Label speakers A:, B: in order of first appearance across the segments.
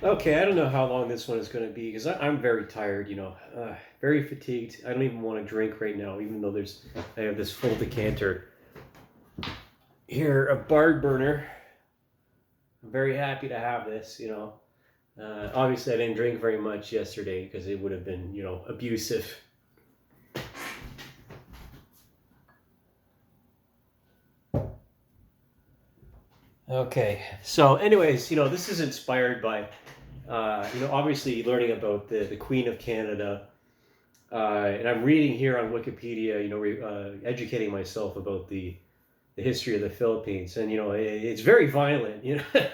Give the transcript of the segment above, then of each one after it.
A: Okay, I don't know how long this one is going to be because I'm very tired, very fatigued. I don't even want to drink right now, even though I have this full decanter here, a Bard burner. I'm very happy to have this. Obviously, I didn't drink very much yesterday because it would have been, abusive. Okay, so anyways, this is inspired by, obviously learning about the Queen of Canada. And I'm reading here on Wikipedia, educating myself about the history of the Philippines, and it's very violent, a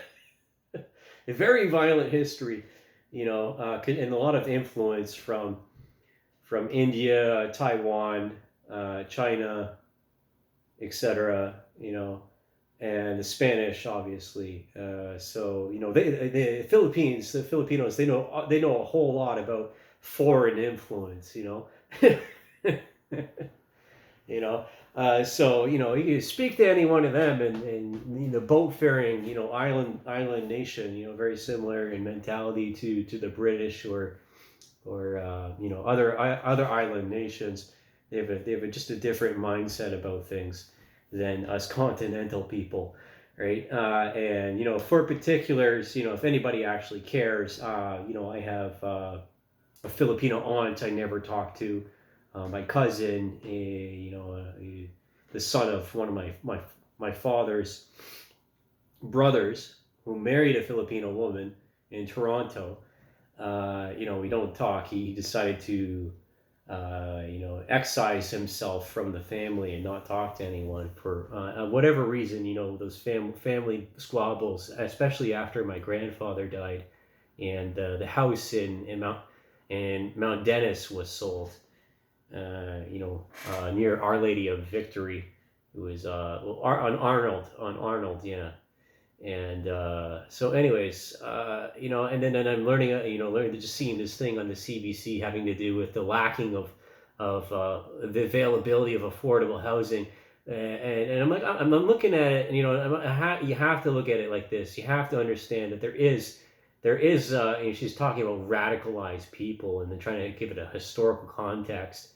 A: very violent history, and a lot of influence from India, Taiwan, China, etc. And the Spanish, obviously. So the Philippines, the Filipinos, they know a whole lot about foreign influence. you know. So you speak to any one of them, and boat faring, island nation, very similar in mentality to the British or other island nations. They have just a different mindset about things than us continental people, right? And for particulars, if anybody actually cares, I have a Filipino aunt I never talked to, my cousin, the son of one of my father's brothers who married a Filipino woman in Toronto. We don't talk. He decided to, excise himself from the family and not talk to anyone for whatever reason. Those family squabbles, especially after my grandfather died, and the house in Mount Dennis was sold. Near Our Lady of Victory. It was on Arnold, yeah. And so, anyways, and then I'm learning, just seeing this thing on the CBC having to do with the lacking of the availability of affordable housing. And I'm like, I'm looking at it, and you have to look at it like this. You have to understand that there is, she's talking about radicalized people and then trying to give it a historical context.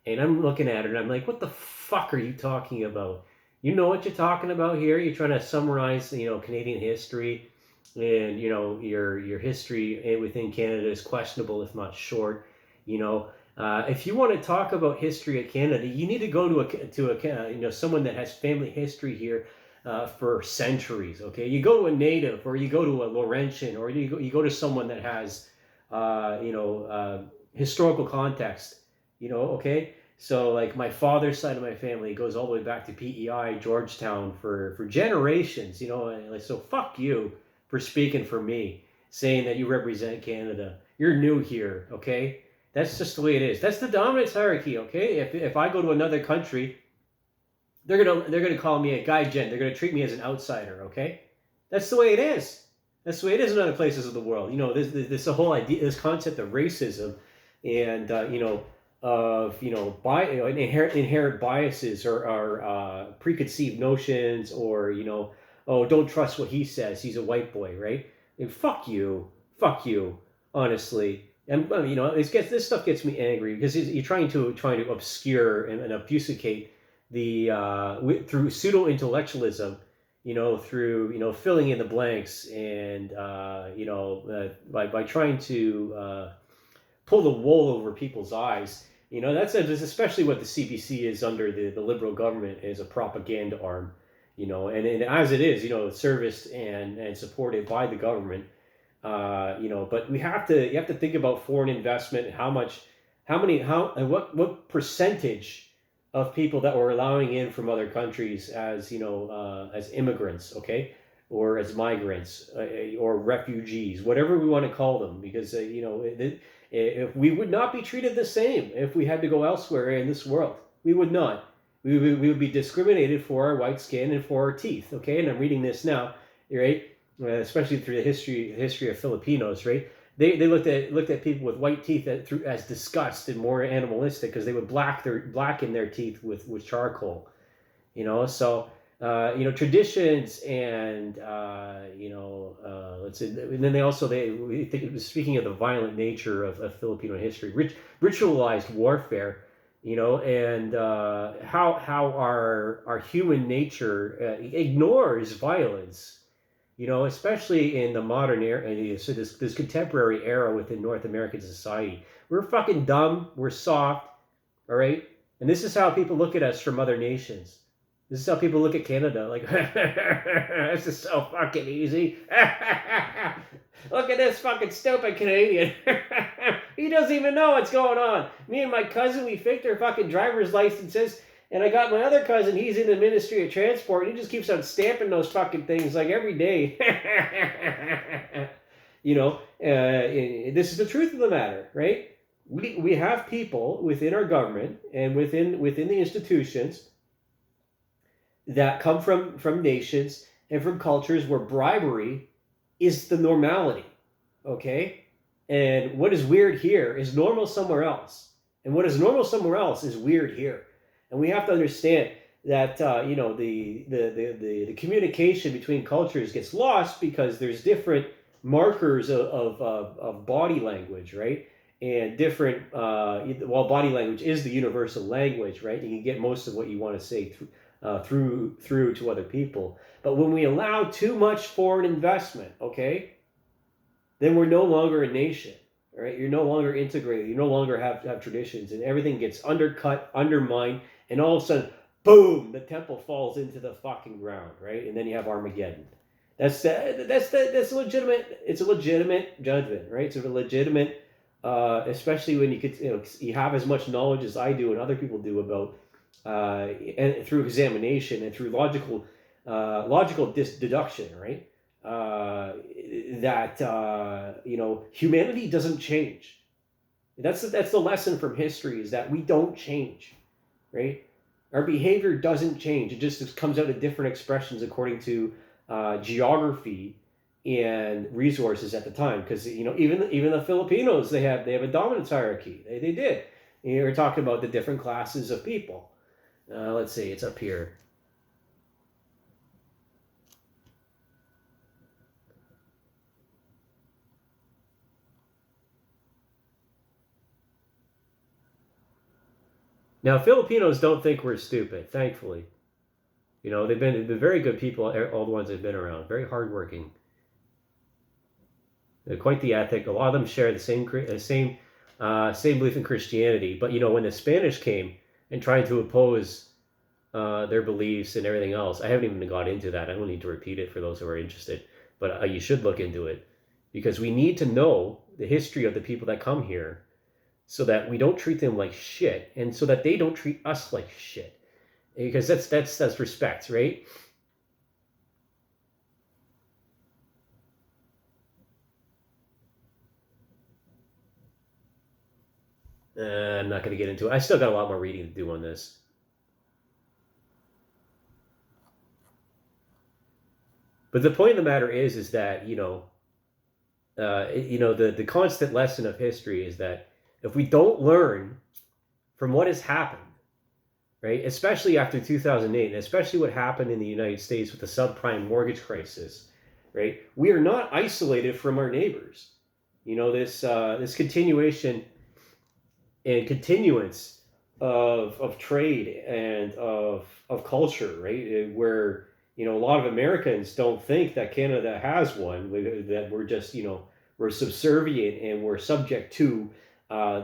A: And I'm looking at it and I'm like, what the fuck are you talking about? You know what you're talking about here? You're trying to summarize, Canadian history, and your history within Canada is questionable, if not short. If you want to talk about history of Canada, you need to go to someone that has family history here for centuries. Okay, you go to a native, or you go to a Laurentian, or you go to someone that has historical context. Okay. So like my father's side of my family goes all the way back to PEI Georgetown for generations. And like, so fuck you for speaking for me, saying that you represent Canada. You're new here, okay? That's just the way it is. That's the dominance hierarchy, okay? If I go to another country, they're gonna call me a gaijin. They're gonna treat me as an outsider, okay? That's the way it is. That's the way it is in other places of the world. This whole idea, this concept of racism, and of inherent biases, or preconceived notions, or oh, don't trust what he says. He's a white boy, right? And fuck you, honestly. And this stuff gets me angry because you're trying to obscure and obfuscate through pseudo intellectualism, through filling in the blanks, and by trying to pull the wool over people's eyes. That's especially what the CBC is under the Liberal government, is a propaganda arm. And as it is, serviced and supported by the government. But you have to think about foreign investment, and and what percentage of people that we're allowing in from other countries as immigrants, okay, or as migrants, or refugees, whatever we want to call them, because if we would not be treated the same if we had to go elsewhere in this world. We would not. We would be discriminated for our white skin and for our teeth. Okay, and I'm reading this now, right? Especially through the history of Filipinos, right? They looked at people with white teeth as disgust and more animalistic, because they would blacken their teeth with charcoal. So traditions and let's say, and then we think it was speaking of the violent nature of Filipino history, ritualized warfare, and how our human nature ignores violence, especially in the modern era, so this contemporary era within North American society. We're fucking dumb, we're soft, all right, and this is how people look at us from other nations. This is how people look at Canada. Like, this is so fucking easy. Look at this fucking stupid Canadian. He doesn't even know what's going on. Me and my cousin, we faked our fucking driver's licenses. And I got my other cousin, he's in the Ministry of Transport. And he just keeps on stamping those fucking things like every day. This is the truth of the matter, right? We have people within our government and within the institutions that come from nations and from cultures where bribery is the normality, okay? And what is weird here is normal somewhere else. And what is normal somewhere else is weird here. And we have to understand that the communication between cultures gets lost because there's different markers of body language, right? And different, body language is the universal language, right? You can get most of what you want to say through to other people. But when we allow too much foreign investment, okay, then we're no longer a nation, right? You're no longer integrated. You no longer have traditions, and everything gets undercut, undermined, and all of a sudden, boom, the temple falls into the fucking ground, right? And then you have Armageddon. That's legitimate. It's a legitimate judgment, right? It's a legitimate, especially when you have as much knowledge as I do and other people do about. And through examination and through logical deduction, right? Humanity doesn't change. That's the lesson from history, is that we don't change, right? Our behavior doesn't change. It just comes out in different expressions according to geography and resources at the time. Because even the Filipinos, they have a dominance hierarchy. They did. We're talking about the different classes of people. Let's see, it's up here. Now, Filipinos don't think we're stupid, thankfully. They've been very good people, all the ones they've been around, very hardworking. They're quite the ethic. A lot of them share the same belief in Christianity. But when the Spanish came and tried to oppose their beliefs and everything else, I haven't even got into that. I don't need to repeat it for those who are interested, but you should look into it, because we need to know the history of the people that come here, so that we don't treat them like shit, and so that they don't treat us like shit, because that's respect, right? I'm not going to get into it. I still got a lot more reading to do on this. But the point of the matter is that the constant lesson of history is that if we don't learn from what has happened, right, especially after 2008, and especially what happened in the United States with the subprime mortgage crisis, right, we are not isolated from our neighbors. This continuation and continuance of trade and of culture, right, where a lot of Americans don't think that Canada has one, that we're just we're subservient and we're subject to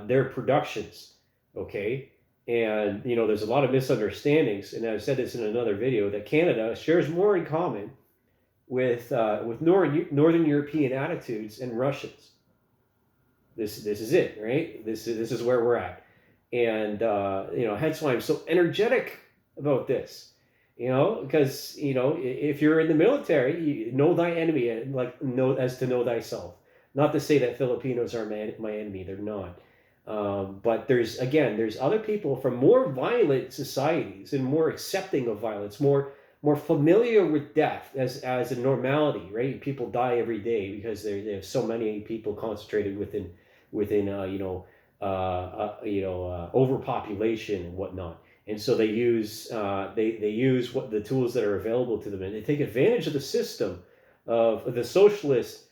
A: their productions, okay? And there's a lot of misunderstandings, and I've said this in another video, that Canada shares more in common with Northern European attitudes and Russians. This is it, right? This is where we're at, and hence why I'm so energetic about this. Because if you're in the military, you know thy enemy, like know as to know thyself. Not to say that Filipinos are my enemy; they're not. But there's other people from more violent societies and more accepting of violence, more familiar with death as a normality, right? People die every day because they have so many people concentrated within overpopulation and whatnot. and so they use they use what the tools that are available to them, and they take advantage of the system of the socialist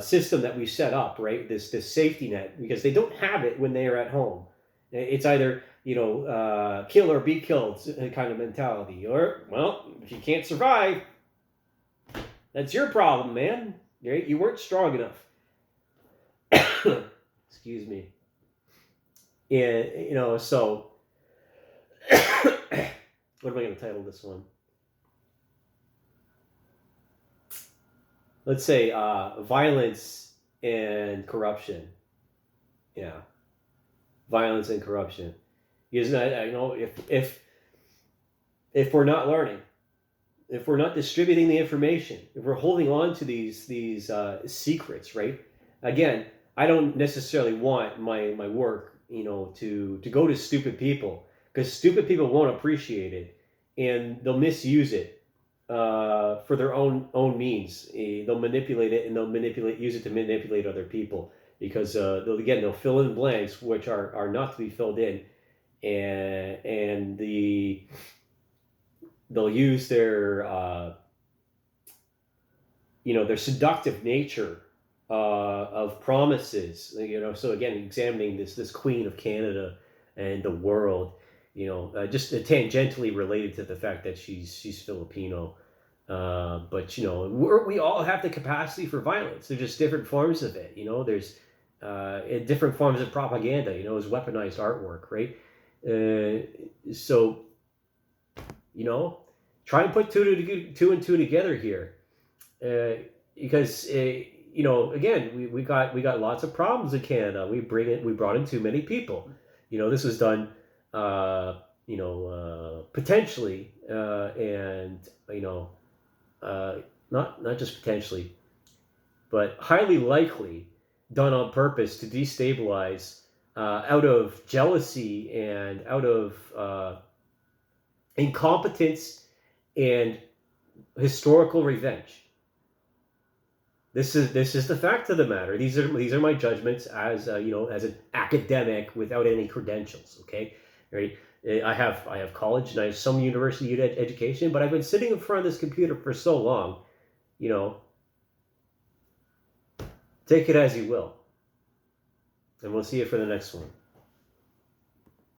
A: system that we set up, right? This safety net, because they don't have it when they are at home. It's either kill or be killed kind of mentality, or well, if you can't survive, that's your problem, man. Right? You weren't strong enough. Excuse me. And so what am I going to title this one? Let's say violence and corruption. Yeah, violence and corruption. Because I know if we're not learning, if we're not distributing the information, if we're holding on to these secrets, right? Again, I don't necessarily want my work, to go to stupid people, because stupid people won't appreciate it, and they'll misuse it for their own means. They'll manipulate it, and use it to manipulate other people, because they'll fill in blanks which are not to be filled in, and they'll use their their seductive nature of promises. So again, examining this Queen of Canada and the world, just tangentially related to the fact that she's Filipino. But we all have the capacity for violence. There's just different forms of it. There's different forms of propaganda. Is weaponized artwork, right? So try and put two and two together here, because again, we got lots of problems in Canada. We brought in too many people. This was done potentially, and not just potentially, but highly likely done on purpose to destabilize, out of jealousy and out of incompetence and historical revenge. This is the fact of the matter. These are my judgments as as an academic without any credentials. Okay, right? I have college and I have some university education, but I've been sitting in front of this computer for so long. Take it as you will, and we'll see you for the next one.